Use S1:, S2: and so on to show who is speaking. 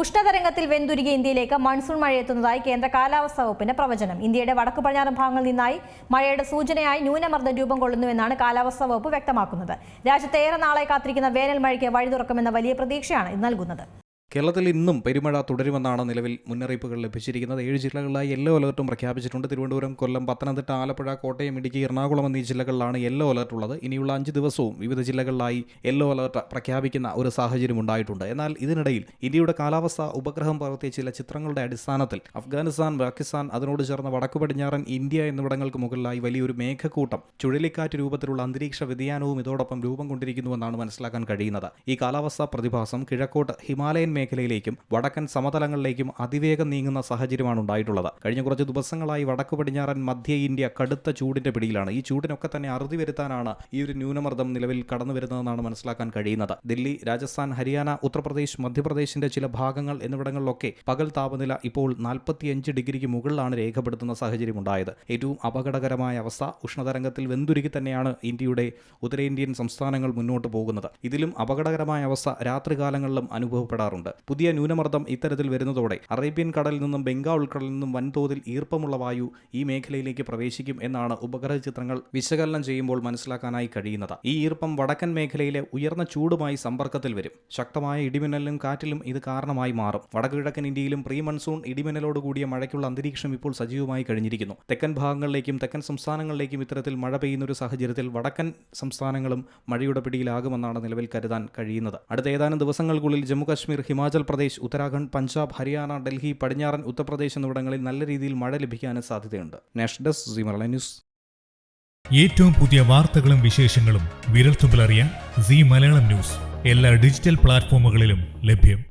S1: ഉഷ്ണതരംഗത്തിൽ വെന്തുരുകിയ ഇന്ത്യയിലേക്ക് മൺസൂൺ മഴയെത്തുന്നതായി കേന്ദ്ര കാലാവസ്ഥാ വകുപ്പിന്റെ പ്രവചനം. ഇന്ത്യയുടെ വടക്കു പടിഞ്ഞാറൻ ഭാഗങ്ങളിൽ നിന്നായി മഴയുടെ സൂചനയായി ന്യൂനമർദ്ദം രൂപം കൊള്ളുന്നുവെന്നാണ് കാലാവസ്ഥാ വകുപ്പ് വ്യക്തമാക്കുന്നത്. രാജ്യത്ത് ഏറെ നാളായി കാത്തിരിക്കുന്ന വേനൽ മഴയ്ക്ക് വഴി തുറക്കുമെന്ന വലിയ പ്രതീക്ഷയാണ് ഇത് നൽകുന്നത്.
S2: കേരളത്തിൽ ഇന്നും പെരുമഴ തുടരുമെന്നാണ് നിലവിൽ മുന്നറിയിപ്പുകൾ ലഭിച്ചിരിക്കുന്നത്. 7 ജില്ലകളിലായി യെല്ലോ അലർട്ടും പ്രഖ്യാപിച്ചിട്ടുണ്ട്. തിരുവനന്തപുരം, കൊല്ലം, പത്തനംതിട്ട, ആലപ്പുഴ, കോട്ടയം, ഇടുക്കി, എറണാകുളം എന്നീ ജില്ലകളിലാണ് യെല്ലോ അലർട്ട് ഉള്ളത്. ഇനിയുള്ള 5 ദിവസവും വിവിധ ജില്ലകളിലായി യെല്ലോ അലർട്ട് പ്രഖ്യാപിക്കുന്ന ഒരു സാഹചര്യം ഉണ്ടായിട്ടുണ്ട്. എന്നാൽ ഇതിനിടയിൽ ഇന്ത്യയുടെ കാലാവസ്ഥ ഉപഗ്രഹം പകർത്തിയ ചില ചിത്രങ്ങളുടെ അടിസ്ഥാനത്തിൽ അഫ്ഗാനിസ്ഥാൻ, പാകിസ്ഥാൻ, അതിനോട് ചേർന്ന വടക്കു പടിഞ്ഞാറൻ ഇന്ത്യ എന്നിവിടങ്ങൾക്ക് മുകളിലായി വലിയൊരു മേഘക്കൂട്ടം ചുഴലിക്കാറ്റ് രൂപത്തിലുള്ള അന്തരീക്ഷ വ്യതിയാനവും ഇതോടൊപ്പം രൂപം കൊണ്ടിരിക്കുന്നുവെന്നാണ് മനസ്സിലാക്കാൻ കഴിയുന്നത്. ഈ കാലാവസ്ഥാ പ്രതിഭാസം കിഴക്കോട്ട് ഹിമാലയൻ മേഖലയിലേക്കും വടക്കൻ സമതലങ്ങളിലേക്കും അതിവേഗം നീങ്ങുന്ന സാഹചര്യമാണ് ഉണ്ടായിട്ടുള്ളത്. കഴിഞ്ഞ കുറച്ച് ദിവസങ്ങളായി വടക്കു പടിഞ്ഞാറൻ മധ്യ ഇന്ത്യ കടുത്ത ചൂടിന്റെ പിടിയിലാണ്. ഈ ചൂടിനൊക്കെ തന്നെ അറുതി വരുത്താനാണ് ഈ ഒരു ന്യൂനമർദ്ദം നിലവിൽ കടന്നു വരുന്നതെന്നാണ് മനസ്സിലാക്കാൻ കഴിയുന്നത്. ദില്ലി, രാജസ്ഥാൻ, ഹരിയാന, ഉത്തർപ്രദേശ്, മധ്യപ്രദേശിന്റെ ചില ഭാഗങ്ങൾ എന്നിവിടങ്ങളിലൊക്കെ പകൽ താപനില ഇപ്പോൾ 45 ഡിഗ്രിക്ക് മുകളിലാണ് രേഖപ്പെടുത്തുന്ന സാഹചര്യം ഉണ്ടായത്. ഏറ്റവും അപകടകരമായ അവസ്ഥ ഉഷ്ണതരംഗത്തിൽ വെന്തുരുകി തന്നെയാണ് ഇന്ത്യയുടെ ഉത്തരേന്ത്യൻ സംസ്ഥാനങ്ങൾ മുന്നോട്ട് പോകുന്നത്. ഇതിലും അപകടകരമായ അവസ്ഥ രാത്രികാലങ്ങളിലും അനുഭവപ്പെടാറുണ്ട്. പുതിയ ന്യൂനമർദ്ദം ഇത്തരത്തിൽ വരുന്നതോടെ അറേബ്യൻ കടലിൽ നിന്നും ബംഗാൾ ഉൾക്കടലിൽ നിന്നും വൻതോതിൽ ഈർപ്പമുള്ള വായു ഈ മേഖലയിലേക്ക് പ്രവേശിക്കും എന്നാണ് ഉപഗ്രഹ ചിത്രങ്ങൾ വിശകലനം ചെയ്യുമ്പോൾ മനസ്സിലാക്കാനായി കഴിയുന്നത്. ഈ ഈർപ്പം വടക്കൻ മേഖലയിലെ ഉയർന്ന ചൂടുമായി സമ്പർക്കത്തിൽ വരും. ശക്തമായ ഇടിമിന്നലിനും കാറ്റിലും ഇത് കാരണമായി മാറും. വടക്കുകിഴക്കൻ ഇന്ത്യയിലും പ്രീ മൺസൂൺ ഇടിമിന്നലോട് കൂടിയ മഴയ്ക്കുള്ള അന്തരീക്ഷം ഇപ്പോൾ സജീവമായി കഴിഞ്ഞിരിക്കുന്നു. തെക്കൻ ഭാഗങ്ങളിലേക്കും തെക്കൻ സംസ്ഥാനങ്ങളിലേക്കും ഇത്തരത്തിൽ മഴ പെയ്യുന്ന ഒരു സാഹചര്യത്തിൽ വടക്കൻ സംസ്ഥാനങ്ങളും മഴയുടെ പിടിയിലാകുമെന്നാണ് നിലവിൽ കരുതാൻ കഴിയുന്നത്. അടുത്ത ഏതാനും ദിവസങ്ങൾക്കുള്ളിൽ ജമ്മു കാശ്മീർ, ഹിമാചൽ പ്രദേശ്, ഉത്തരാഖണ്ഡ്, പഞ്ചാബ്, ഹരിയാന, ഡൽഹി, പടിഞ്ഞാറൻ ഉത്തർപ്രദേശ് എന്നിവിടങ്ങളിൽ നല്ല രീതിയിൽ മഴ ലഭിക്കാനും സാധ്യതയുണ്ട്. National desk, Zee Malayalam news.
S3: ഏറ്റവും പുതിയ വാർത്തകളും വിശേഷങ്ങളും വിരൽത്തുമ്പിലറിയാൻ സീ മലയാളം ന്യൂസ് എല്ലാ ഡിജിറ്റൽ പ്ലാറ്റ്ഫോമുകളിലും ലഭ്യം.